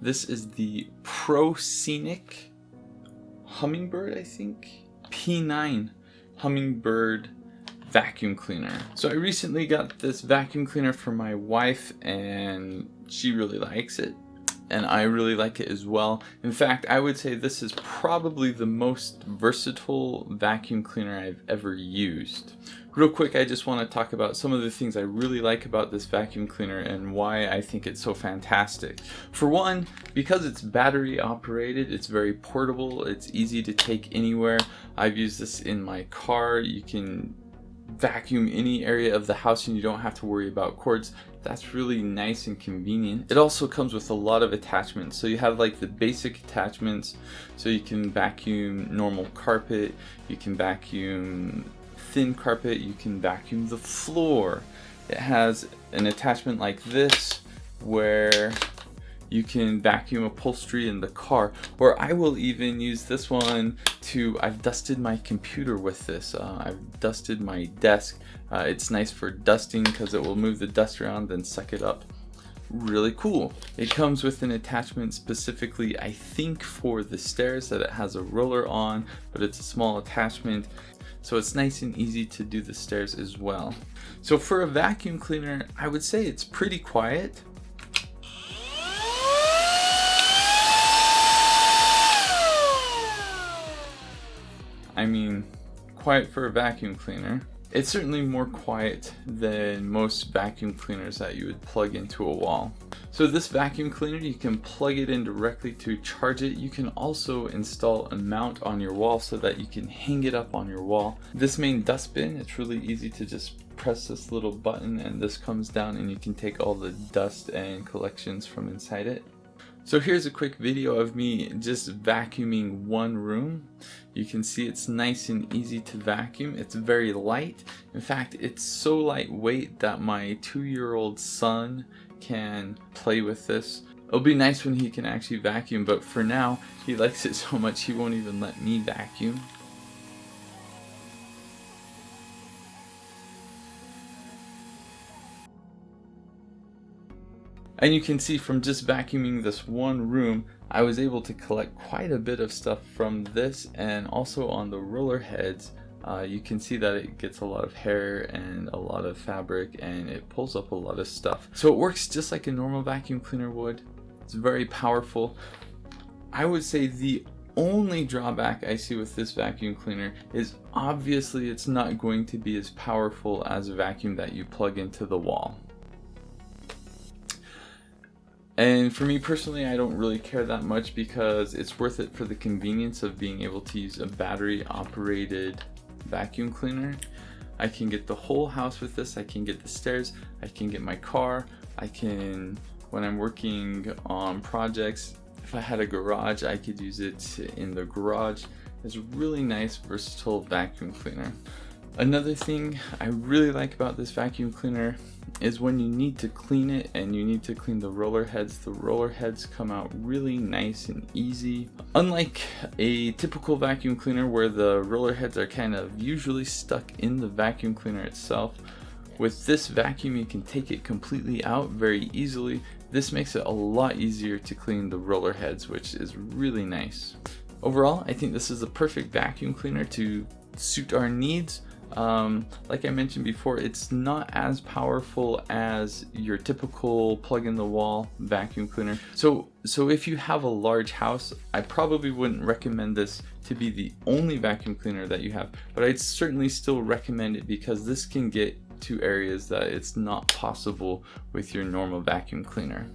This is the Proscenic Hummingbird, I think? P9 Hummingbird vacuum cleaner. So I recently got this vacuum cleaner for my wife and she really likes it. And I really like it as well. In fact, I would say this is probably the most versatile vacuum cleaner I've ever used. Real quick, I just want to talk about some of the things I really like about this vacuum cleaner and why I think it's so fantastic. For one, because it's battery operated, it's very portable, it's easy to take anywhere. I've used this in my car. You can vacuum any area of the house and you don't have to worry about cords. That's really nice and convenient. It also comes with a lot of attachments. So you have like the basic attachments, so you can vacuum normal carpet, you can vacuum thin carpet, you can vacuum the floor. It has an attachment like this where you can vacuum upholstery in the car, or I will even use this one to, I've dusted my computer with this. I've dusted my desk. It's nice for dusting because it will move the dust around then suck it up. Really cool. It comes with an attachment specifically, I think, for the stairs that it has a roller on, but it's a small attachment. So it's nice and easy to do the stairs as well. So for a vacuum cleaner, I would say it's pretty quiet. I mean, quiet for a vacuum cleaner. It's certainly more quiet than most vacuum cleaners that you would plug into a wall. So this vacuum cleaner, you can plug it in directly to charge it. You can also install a mount on your wall so that you can hang it up on your wall. This main dustbin, it's really easy to just press this little button and this comes down and you can take all the dust and collections from inside it. So here's a quick video of me just vacuuming one room. You can see it's nice and easy to vacuum. It's very light. In fact, it's so lightweight that my 2-year-old son can play with this. It'll be nice when he can actually vacuum, but for now, he likes it so much he won't even let me vacuum. And you can see from just vacuuming this one room, I was able to collect quite a bit of stuff from this, and also on the roller heads, you can see that it gets a lot of hair and a lot of fabric and it pulls up a lot of stuff. So it works just like a normal vacuum cleaner would. It's very powerful. I would say the only drawback I see with this vacuum cleaner is obviously it's not going to be as powerful as a vacuum that you plug into the wall. And for me personally, I don't really care that much because it's worth it for the convenience of being able to use a battery operated vacuum cleaner. I can get the whole house with this. I can get the stairs, I can get my car, I can, when I'm working on projects, if I had a garage, I could use it in the garage. It's a really nice, versatile vacuum cleaner. Another thing I really like about this vacuum cleaner is when you need to clean it and you need to clean the roller heads come out really nice and easy. Unlike a typical vacuum cleaner where the roller heads are kind of usually stuck in the vacuum cleaner itself, with this vacuum you can take it completely out very easily. This makes it a lot easier to clean the roller heads, which is really nice. Overall, I think this is the perfect vacuum cleaner to suit our needs. Like I mentioned before, it's not as powerful as your typical plug-in-the-wall vacuum cleaner. So if you have a large house, I probably wouldn't recommend this to be the only vacuum cleaner that you have, but I'd certainly still recommend it because this can get to areas that it's not possible with your normal vacuum cleaner.